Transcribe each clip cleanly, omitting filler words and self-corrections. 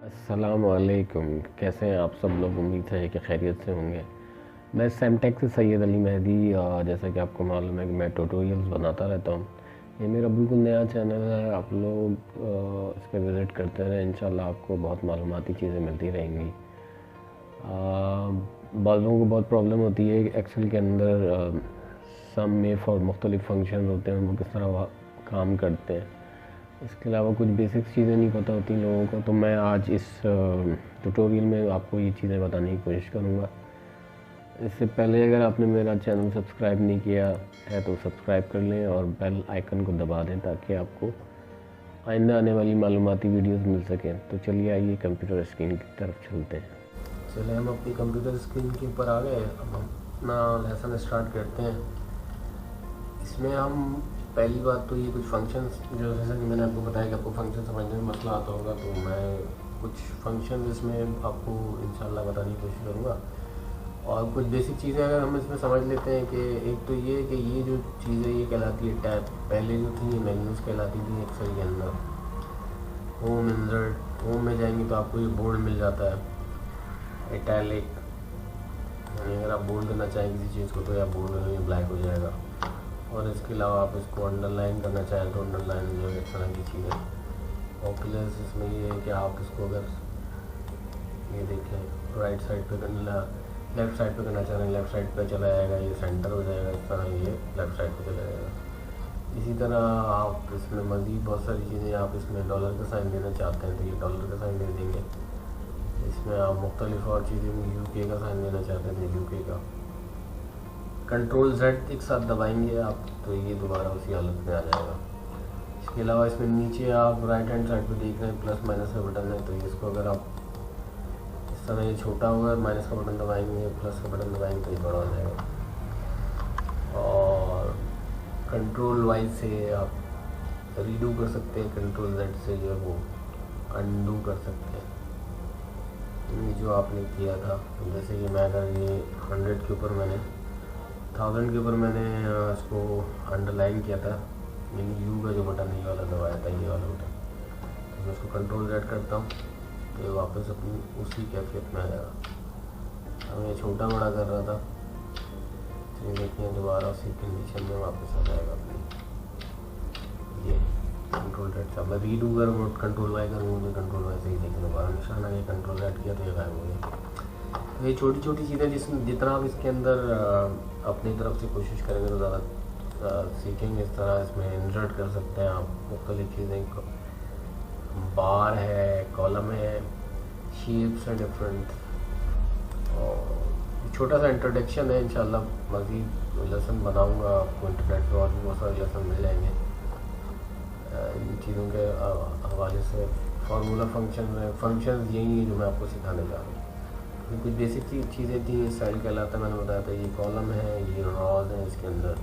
अस्सलामुअलैकुम। कैसे हैं आप सब लोग? उम्मीद है कि खैरियत से होंगे। मैं सेमटेक से सैयद अली मेहदी, और जैसा कि आपको मालूम है कि मैं ट्यूटोरियल्स बनाता रहता हूँ। ये मेरा बिल्कुल नया चैनल है, आप लोग इस पर विज़िट करते रहें। इंशाल्लाह आपको बहुत मालूमाती चीज़ें मिलती रहेंगी। बाद लोगों को बहुत प्रॉब्लम होती है एक्सेल के अंदर सम में फॉर मुख्तलिफ फंक्शन होते हैं, वो किस तरह काम करते हैं। इसके अलावा कुछ बेसिक चीज़ें नहीं पता होती लोगों को, तो मैं आज इस ट्यूटोरियल में आपको ये चीज़ें बताने की कोशिश करूँगा। इससे पहले अगर आपने मेरा चैनल सब्सक्राइब नहीं किया है तो सब्सक्राइब कर लें और बेल आइकन को दबा दें ताकि आपको आइंदा आने वाली मालूमाती वीडियोस मिल सकें। तो चलिए आइए कंप्यूटर स्क्रीन की तरफ चलते हैं। चलिए हम अपनी कंप्यूटर स्क्रीन के ऊपर आ गए। अब हम अपना लेसन स्टार्ट करते हैं। इसमें हम पहली बात तो ये कुछ फंक्शंस, जो जैसा कि मैंने आपको बताया कि आपको फंक्शन समझने में मसला आता होगा, तो मैं कुछ फंक्शन इसमें आपको इंशाल्लाह बताने की कोशिश करूँगा। और कुछ बेसिक चीज़ें अगर हम इसमें समझ लेते हैं कि एक तो ये कि ये जो चीज़ें ये कहलाती है टैब। पहले जो थी ये मेन्यूज़ कहलाती थी एक्सेल के अंदर। होम इंसर्ट, होम में जाएंगे तो आपको ये बोल्ड मिल जाता है, इटैलिक, यानी अगर आप बोल्ड करना चाहें किसी चीज़ को तो या बोल्ड करेंगे ब्लैक हो जाएगा। और इसके अलावा आप इसको अंडरलाइन करना चाहें तो अंडरलाइन जो है इस तरह की चीज़ें। ऑक्यूलस इसमें ये है कि आप इसको अगर ये देखें राइट साइड पे करना, लेफ़्ट साइड पे करना चाह रहे हैं, लेफ़्ट साइड पे चला जाएगा, ये सेंटर हो जाएगा, इस तरह ये लेफ़्ट साइड पे चला जाएगा। इसी तरह आप इसमें मज़ीद बहुत सारी चीज़ें, आप इसमें डॉलर का साइन देना चाहते हैं तो ये डॉलर का साइन दे देंगे। इसमें आप मुख्तलिफ और चीज़ें में यूके का साइन देना चाहते हैं तो यूके का। कंट्रोल Z एक साथ दबाएंगे आप तो ये दोबारा उसी हालत में आ जाएगा। इसके अलावा इसमें नीचे आप राइट हैंड साइड पे देख रहे हैं प्लस माइनस का बटन है, तो इसको अगर आप इस तरह ये छोटा होगा, माइनस का बटन दबाएंगे, प्लस का बटन दबाएंगे तो ये बड़ा हो जाएगा। और कंट्रोल वाइज से आप रीडू कर सकते हैं, कंट्रोल Z से जो है वो अनडू कर सकते हैं ये जो आपने किया था। जैसे कि मैं अगर ये 100 के ऊपर मैंने 1000 के ऊपर मैंने इसको अंडरलाइन किया था, यानी यू का जो बटन है ये वाला दबाया था, ये वाला बटन, तो मैं उसको कंट्रोल Z करता हूँ तो ये वापस अपनी उसी कैफियत में आ जाएगा। अब ये छोटा बड़ा कर रहा था तो ये देखिए दोबारा उसी कंडीशन में वापस आ जाएगा अपनी। ये कंट्रोल Z से मैं रीडू कर कंट्रोल वाई करूँगा तो कंट्रोल वाई से ही देखिए दोबारा निशान आ गया, कंट्रोल Z किया तो ये गायब हो गया। तो ये छोटी छोटी चीज़ें जितना आप इसके अंदर अपनी तरफ से कोशिश करेंगे तो ज़्यादा सीखेंगे। इस तरह इसमें इंसर्ट कर सकते हैं आप मुख्तलिफ चीज़ें को, बार है, कॉलम है, शेप्स है डिफरेंट। और छोटा सा इंट्रोडक्शन है, इंशाल्लाह मज़ीद लेसन बनाऊंगा आपको इंटरनेट पर और भी बहुत सारे लेसन मिल जाएंगे इन चीज़ों के हवाले से। फार्मूला फंक्शन में फंक्शन यही है जो मैं आपको सिखाने जा रहा हूँ। कुछ बेसिक चीज़ें थी, स्टाइल कहलाता है, मैंने बताया था। ये कॉलम है, ये रॉज है इसके अंदर,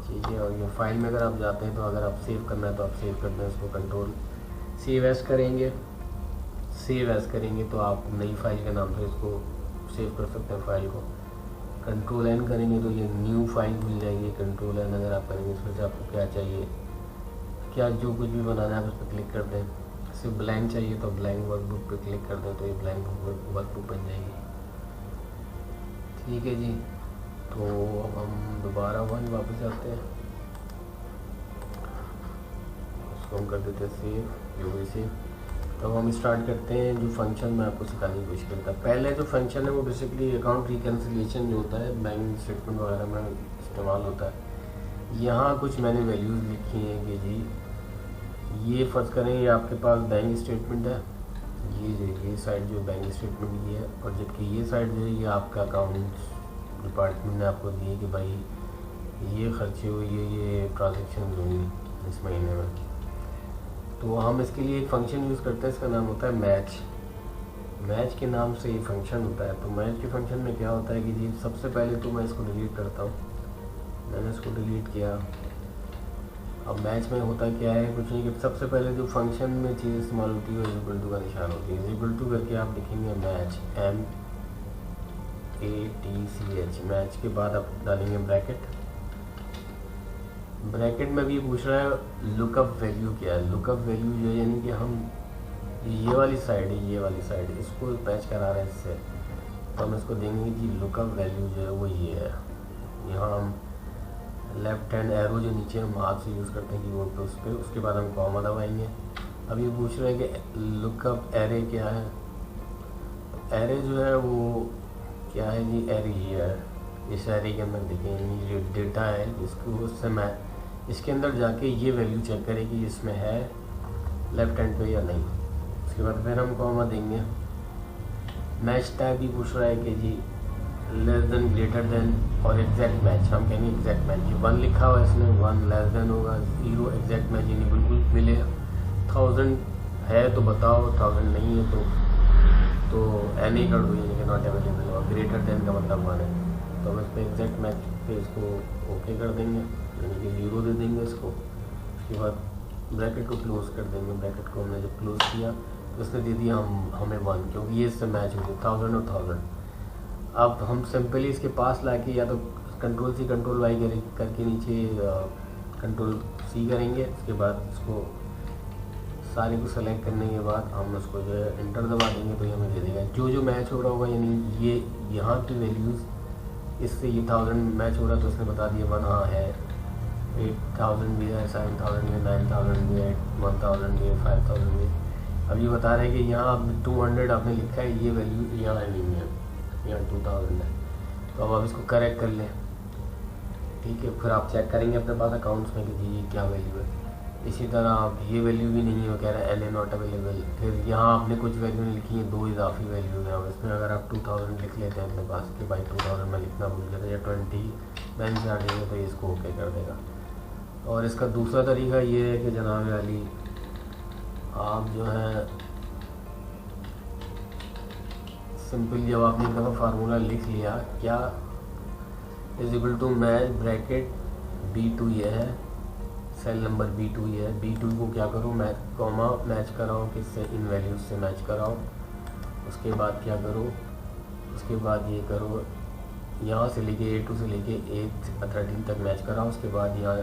ठीक है। और ये फाइल में अगर आप जाते हैं तो अगर आप सेव करना है तो आप सेव करते हैं, इसको कंट्रोल सेव एस करेंगे। सेव एस करेंगे तो आप नई फाइल के नाम से इसको सेव कर सकते हैं फाइल को। कंट्रोल एन करेंगे तो ये न्यू फाइल मिल जाएगी। कंट्रोल एन अगर आप करेंगे इसमें से आपको क्या चाहिए, क्या जो कुछ भी बनाना है आप उस पर क्लिक कर दें। सिर्फ ब्लैंक चाहिए तो ब्लैंक वर्कबुक पे क्लिक कर दें तो ये ब्लैंक वर्कबुक बन जाएगी, ठीक है जी। तो अब हम दोबारा वही वापस आते हैं, उसको हम कर देते हैं सेव, जो भी सेव। तो हम स्टार्ट करते हैं जो फंक्शन मैं आपको सिखाने की कोशिश करता हूँ। पहले जो फंक्शन है वो बेसिकली अकाउंट रिकन्सिलिएशन जो होता है बैंक स्टेटमेंट वगैरह में इस्तेमाल होता है। यहाँ कुछ मैंने वैल्यूज़ लिखी हैं कि जी ये फ़र्ज़ करें ये आपके पास बैंक स्टेटमेंट है, ये साइड जो बैंक स्टेटमेंट की है, और जबकि ये साइड जो है ये आपका अकाउंट डिपार्टमेंट ने आपको दी है कि भाई ये खर्चे हुए, ये ट्रांजेक्शन हुई इस महीने में। तो हम इसके लिए एक फ़ंक्शन यूज़ करते हैं, इसका नाम होता है मैच। मैच के नाम से ये फंक्शन होता है। तो मैच के फंक्शन में क्या होता है कि जी सबसे पहले तो मैं इसको डिलीट करता हूँ, मैंने इसको डिलीट किया। अब मैच में होता क्या है, कुछ नहीं कि सबसे पहले जो फंक्शन में चीज़ इस्तेमाल होती है वो इक्वल टू का निशान होती है। इक्वल टू करके आप लिखेंगे मैच, MATCH, मैच के बाद आप डालेंगे ब्रैकेट। ब्रैकेट में भी पूछ रहा है लुकअप वैल्यू क्या है। लुकअप वैल्यू जो है यानी कि हम ये वाली साइड है, ये वाली साइड इसको मैच करा रहे हैं इससे, तो हम इसको देंगे जी लुकअप वैल्यू जो है वो ये है। यहाँ हम लेफ्ट हैंड एरो जो नीचे हम हाथ से यूज़ करते हैं कीबोर्ड पे, उस पर उसके बाद हम कॉमा दबाएंगे। अब ये पूछ रहे हैं कि लुकअप एरे क्या है। एरे जो है वो क्या है जी, एरे ये है। इस एरे के अंदर देखें ये डेटा है, इसको उससे मैं इसके अंदर जाके ये वैल्यू चेक करें कि इसमें है लेफ्ट हैंड पे या नहीं। उसके बाद फिर हम कॉमा देंगे। मैच टैग भी पूछ रहा है कि जी लेस देन, ग्रेटर देन और एग्जैक्ट मैच। हम कहेंगे एग्जैक्ट मैच, ये 1 लिखा हुआ है इसमें, 1 लेस देन होगा 0, एग्जैक्ट मैच यानी बिल्कुल मिले। 1000 है तो बताओ, 1000 नहीं है तो एनी कर दो, यानी कि नॉट अवेलेबल। और ग्रेटर देन का मतलब 1 है, तो हम इस पर एग्जैक्ट मैच पे इसको ओके कर देंगे, यानी कि 0 दे देंगे इसको। उसके बाद ब्रैकेट को क्लोज कर देंगे। ब्रैकेट को हमने जब क्लोज किया तो उसने दे दिया हमें 1, क्योंकि ये इससे मैच हो गया 1000 और 1000। अब हम सिंपली इसके पास लाके या तो कंट्रोल C कंट्रोल Y करके नीचे कंट्रोल C करेंगे। उसके बाद इसको सारे को सेलेक्ट करने के बाद हम उसको जो है इंटर दबा देंगे, तो ये हमें दे देगा जो मैच हो रहा होगा। यानी ये यहाँ की वैल्यूज़ इससे ये 1000 मैच हो रहा है, तो उसने बता दिया 1 हाँ है, 8000 भी है, 7000 भी है, 9000 भी है, 1000 भी है, 5000 भी है। अब ये बता रहे हैं कि यहाँ आप 200 आपने लिखा है, ये वैल्यू यहाँ नहीं है, यहाँ 2000 है। तो अब आप इसको करेक्ट कर लें, ठीक है। फिर आप चेक करेंगे अपने पास अकाउंट्स में कि जी ये क्या वैल्यू है। इसी तरह आप ये वैल्यू भी नहीं है, वो कह रहा है एन ए नॉट अवेलेबल। फिर यहाँ आपने कुछ वैल्यू नहीं लिखी है, 2 इजाफी वैल्यू है। अब इसमें अगर आप 2000 लिख लेते हैं अपने पास कि भाई 2000 में लिखना भूल गया था, या 29 से हटेंगे तो इसको ओके कर देगा। और इसका दूसरा तरीका ये है कि जनाब अली आप जो है सिंपल, जब आपने एक दफ़ा फार्मूला लिख लिया क्या is equal to match bracket B2 ये है, सेल नंबर B2 ये है। B2 को क्या करो, मैच कॉमा मैच कराओ, किससे, इन वैल्यूज से मैच कराओ। उसके बाद क्या करो, उसके बाद ये करो यहाँ से लेके A2 से लेके A13 तक मैच कराओ। उसके बाद यहाँ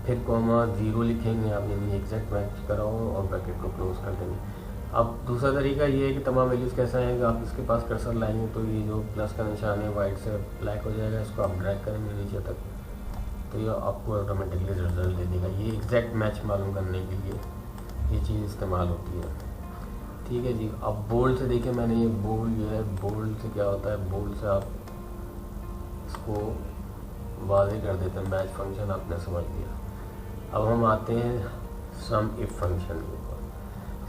फिर कॉमा 0 लिखेंगे आप, यानी एग्जैक्ट मैच कराओ और ब्रैकेट को क्लोज कर देंगे। अब दूसरा तरीका ये है कि तमाम वैल्यूज़ कैसा है कि आप इसके पास कर्सर लाएंगे तो ये जो प्लस का निशान है वाइट से ब्लैक हो जाएगा, इसको आप ड्रैग करेंगे नीचे तक तो ये आपको ऑटोमेटिकली रिजल्ट दे देगा। ये एग्जैक्ट मैच मालूम करने के लिए ये चीज़ इस्तेमाल होती है, ठीक है जी। अब बोल्ड से देखें, मैंने ये बोल्ड जो है, बोल्ड से क्या होता है, बोल्ड से आप इसको वाज़ेह कर देते हैं, मैच फंक्शन आपने समझ लिया। अब हम आते हैं सम इफ फंक्शन के ऊपर।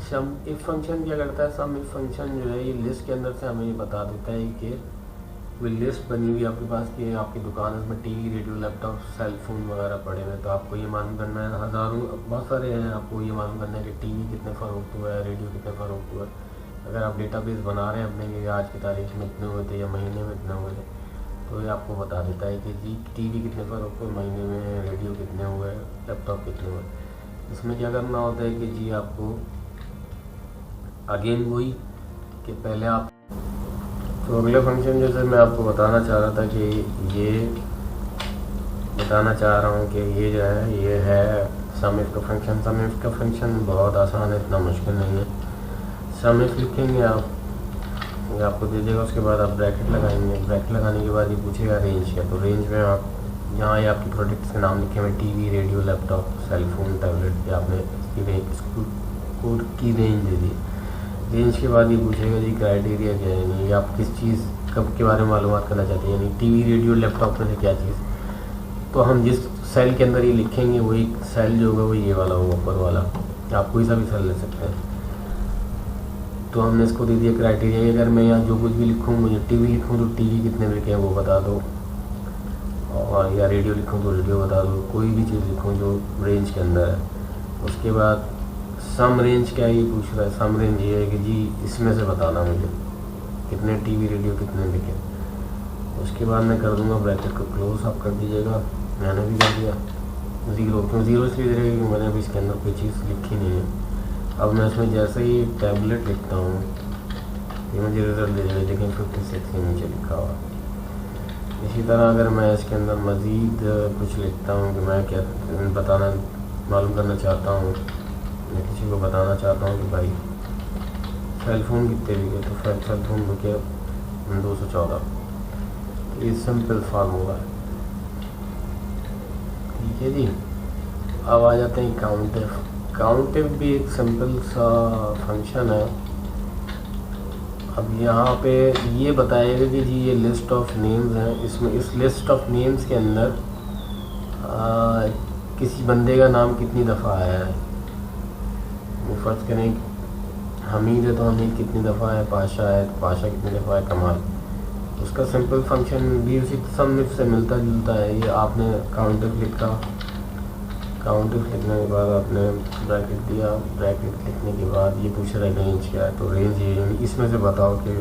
सम इफ फंक्शन क्या करता है, सम इफ फंक्शन जो है ये लिस्ट के अंदर से हमें ये बता देता है कि कोई लिस्ट बनी हुई आपके पास कि आपकी दुकान है, उसमें TV, radio, laptop, cell phone वगैरह पड़े हुए हैं। तो आपको ये मालूम करना है, हज़ारों बहुत सारे हैं, आपको ये मालूम करना है कि टीवी कितने फ़रोख्त हुआ है, रेडियो कितने फ़रोख्त हुआ है। अगर आप डेटाबेस बना रहे हैं अपने कि आज की तारीख में इतने हुए थे या महीने में इतने हुए थे, तो ये आपको बता देता है कि जी टीवी कितने फ़रोख्त हुए महीने में, रेडियो कितने हुए, लैपटॉप कितने हुए। इसमें क्या करना होता है कि जी आपको अगेन वही कि पहले आप, तो अगले फंक्शन जैसे मैं आपको बताना चाह रहा था कि ये बताना चाह रहा हूँ कि ये जो है ये है सम इफ का फंक्शन। सम इफ का फंक्शन बहुत आसान है, इतना मुश्किल नहीं है। सम इफ लिखेंगे आप, ये आपको दे देगा। उसके बाद आप ब्रैकेट लगाएंगे, ब्रैकेट लगाने के बाद ये पूछेगा रेंज क्या, तो रेंज में आप यहाँ ये आपकी प्रोडक्ट्स के नाम लिखे हुए TV, radio, laptop, cellphone, tablet, आपने इसकी रेंज, इसको की रेंज दे दी। रेंज के बाद ये पूछेगा जी क्राइटेरिया क्या है, यानी आप किस चीज़ कब के बारे में मालूमात करना चाहते हैं, यानी टीवी, रेडियो, लैपटॉप में से क्या चीज़। तो हम जिस सेल के अंदर ये लिखेंगे वही सेल जो होगा वो ये वाला होगा, ऊपर वाला। आप कोई सा भी सेल ले सकते हैं। तो हमने इसको दे दिया क्राइटेरिया। अगर मैं यहाँ जो कुछ भी लिखूँ, मुझे टीवी लिखूँ तो टीवी कितने बिके हैं वो बता दो, और या रेडियो लिखूँ तो रेडियो बता दो, कोई भी चीज़ लिखूँ जो रेंज के अंदर है। उसके बाद सम रेंज क्या ये पूछ रहा है, सम रेंज ये है कि जी इसमें से बताना मुझे कितने टीवी, रेडियो कितने बिके। उसके बाद मैं कर दूंगा ब्रैकेट को क्लोज, आप कर दीजिएगा। मैंने भी कर दिया 0, क्यों 0 इसलिए दे रहा है क्योंकि मैंने अभी इसके अंदर कोई चीज़ लिखी नहीं है। अब मैं इसमें जैसे ही टैबलेट लिखता हूँ ये मुझे रिजल्ट दे देगा, लेकिन 56 के नीचे लिखा हुआ। इसी तरह अगर मैं इसके अंदर मज़ीद कुछ लिखता हूँ कि मैं क्या बताना मालूम करना चाहता हूँ, मैं किसी को बताना चाहता हूँ कि भाई सेल फ़ोन कितने बिके, तो सेल फ़ोन बिके 214। ये सिंपल फार्मूला है, ठीक है जी। अब आ जाते हैं काउंटिव। काउंटिव भी एक सिंपल सा फंक्शन है। अब यहाँ पे ये बताएगा कि जी ये लिस्ट ऑफ नेम्स हैं, इसमें इस लिस्ट ऑफ नेम्स के अंदर किसी बंदे का नाम कितनी दफ़ा आया है। वो फ़र्ज़ करें हमीद है तो हमीद कितनी दफ़ा है, पाशा है तो पाशा कितनी दफ़ा है, कमाल। उसका सिंपल फंक्शन भी उसी सब से मिलता जुलता है। ये आपने काउंटिव लिखा, काउंटिव लिखने के बाद आपने ब्रैकेट दिया, ब्रैकेट लिखने के बाद ये पूछ रहा है रेंज क्या है, तो रेंज ये यानी इसमें से बताओ कि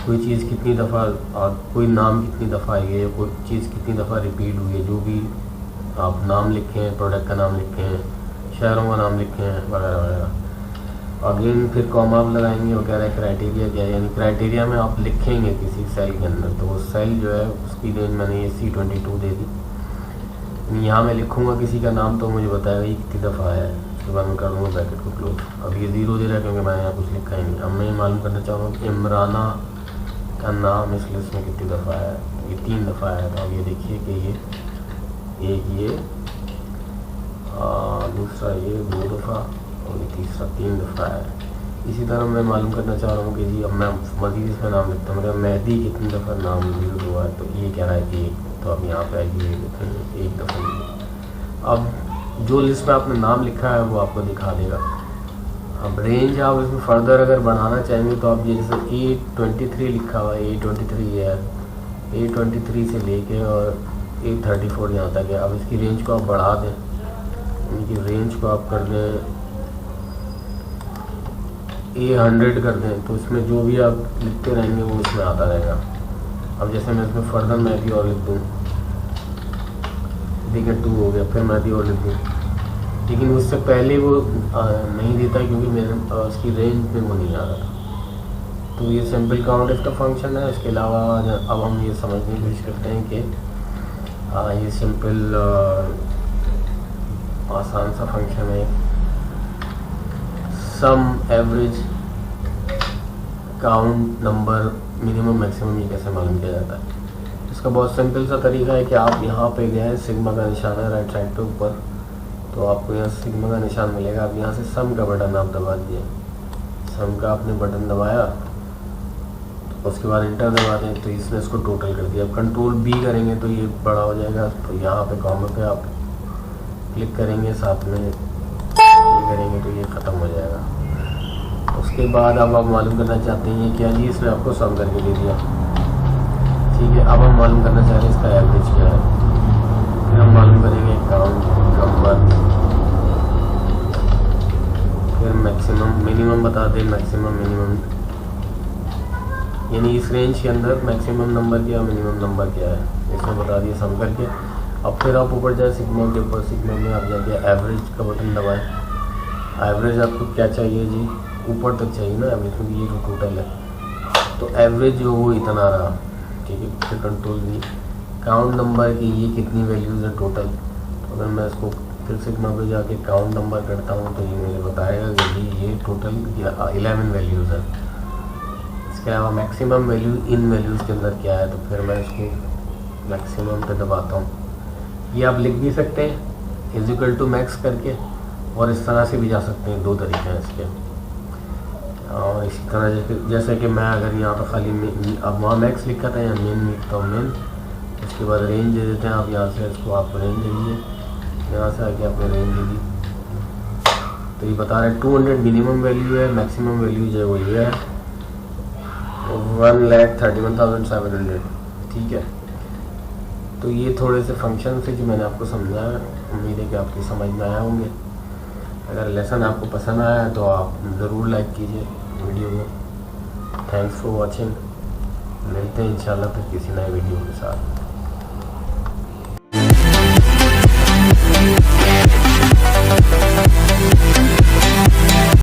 कोई चीज़ कितनी दफ़ा और कोई नाम कितनी दफ़ा आई है, कोई चीज़ कितनी दफ़ा रिपीट हुई है। जो भी आप नाम लिखे हैं, प्रोडक्ट का नाम लिखे हैं, शहरों का नाम लिखे हैं, वगैरह वगैरह। अगेन फिर कॉमा आप लगाएंगे वगैरह। क्राइटेरिया क्या है, यानी क्राइटेरिया में आप लिखेंगे किसी सेल के अंदर, तो वो सेल जो है उसकी रेंज मैंने ये C22 दे दी। यहाँ मैं लिखूँगा किसी का नाम तो मुझे बताएगा ये कितनी दफ़ा आया है। उसके बाद मैं कर दूँगा ब्रैकेट को क्लोज। अब ये 0 दे रहा है क्योंकि मैंने यहाँ कुछ लिखा ही नहीं। अब मैं ये मालूम करना चाहूँगा कि इमराना का नाम इस लिस्ट में कितनी दफ़ा आया है। ये 3 दफ़ा आया था। अब ये देखिए कि ये एक, ये दूसरा ये 2 दफ़ा और ये तीसरा 3 दफ़ा आया है। इसी तरह मैं मालूम करना चाह रहा हूँ कि जी अब मैं मज़ीद इसमें नाम लिखता हूँ, मतलब मेहदी कितनी दफ़ा नाम यूज़ हुआ है, तो ये कह रहा है कि तो अब यहाँ पे आएगी एक दफ़ा। अब जो लिस्ट में आपने नाम लिखा है वो आपको दिखा देगा। अब रेंज आप इसमें फर्दर अगर बढ़ाना चाहेंगे तो आप ये जैसे A23 लिखा हुआ है, A23 ये है, A23 से लेके और A34 यहाँ तक है। अब इसकी रेंज को आप बढ़ा दें, इनकी रेंज को आप कर दें A100 कर दें, तो इसमें जो भी आप लिखते रहेंगे वो इसमें आता रहेगा। अब जैसे मैं इसमें फर्दर मेहदी और लिख दूँ, ठीक है 2 हो गया, फिर मेहदी और लिख दूँ, लेकिन उससे पहले वो नहीं देता क्योंकि मेरे उसकी रेंज में वो नहीं आ रहा था। तो ये सिंपल काउंटिव का फंक्शन है। इसके अलावा अब हम ये समझने की कोशिश करते हैं कि ये सिंपल आसान सा फंक्शन है, sum average count number minimum maximum ये कैसे मालूम किया जाता है। इसका बहुत सिंपल सा तरीका है कि आप यहाँ पे गए, सिग्मा का निशान है राइट साइड पे ऊपर, तो आपको यहाँ सिग्मा का निशान मिलेगा। आप यहाँ से सम का बटन आप दबा दिए, सम का आपने बटन दबाया, तो उसके बाद इंटर दबा दें तो इसने इसको टोटल कर दिया। अब कंट्रोल B करेंगे तो ये बड़ा हो जाएगा, तो यहाँ पे कॉमा पे आप क्लिक करेंगे, साथ में करेंगे तो ये ख़त्म हो जाएगा। उसके बाद अब आप मालूम करना चाहते हैं ये क्या जी, इसने आपको सम करके दे दिया, ठीक है। अब हम मालूम करना चाह रहे हैं इसका एवरेज क्या है, फिर हम मालूम करेंगे काउंट नंबर, फिर मैक्सिमम मिनिमम बता दें, मैक्सिमम मिनिमम यानी इस रेंज के अंदर मैक्सिमम नंबर क्या मिनिमम नंबर क्या है, इसमें बता दिया सम करके। अब फिर आप ऊपर जाए सिग्मा के ऊपर, सिग्मा में आप जाके एवरेज का बटन दबाएं। एवरेज आपको क्या चाहिए जी, ऊपर तक चाहिए ना एवरेज, क्योंकि ये जो टोटल है, तो एवरेज जो वो इतना रहा, ठीक है। फिर कंट्रोल भी काउंट नंबर की ये कितनी वैल्यूज़ है टोटल, तो अगर मैं इसको फिर सिग्मा पे जाके काउंट नंबर करता हूँ तो ये मुझे बताएगा कि जी ये टोटल 11 वैल्यूज़ है। इसके अलावा मैक्सिमम वैल्यू इन वैल्यूज़ के अंदर क्या है, तो फिर मैं इसको मैक्सिमम पे दबाता हूँ। ये आप लिख भी सकते हैं इजिकल टू मैक्स करके, और इस तरह से भी जा सकते हैं, 2 तरीके हैं इसके। और इसी तरह जैसे कि मैं अगर यहाँ पर खाली अब वहाँ मैक्स लिखा था, यहाँ मेन लिखता हूँ मेन, उसके बाद रेंज दे देते हैं आप। यहाँ से इसको आप रेंज दे दीजिए, यहाँ से आके आपने रेंज दे दी, तो ये बता रहा है 200 मिनिमम वैल्यू है, मैक्सिमम वैल्यू जो है वो ये है 1,31,700, ठीक है। तो ये थोड़े से फंक्शन से जो मैंने आपको समझाया, उम्मीद है कि आपकी समझ में आया होंगे। अगर लेसन आपको पसंद आया है तो आप ज़रूर लाइक कीजिए वीडियो को। थैंक्स फॉर वॉचिंग, मिलते हैं इंशाल्लाह फिर किसी नए वीडियो के साथ।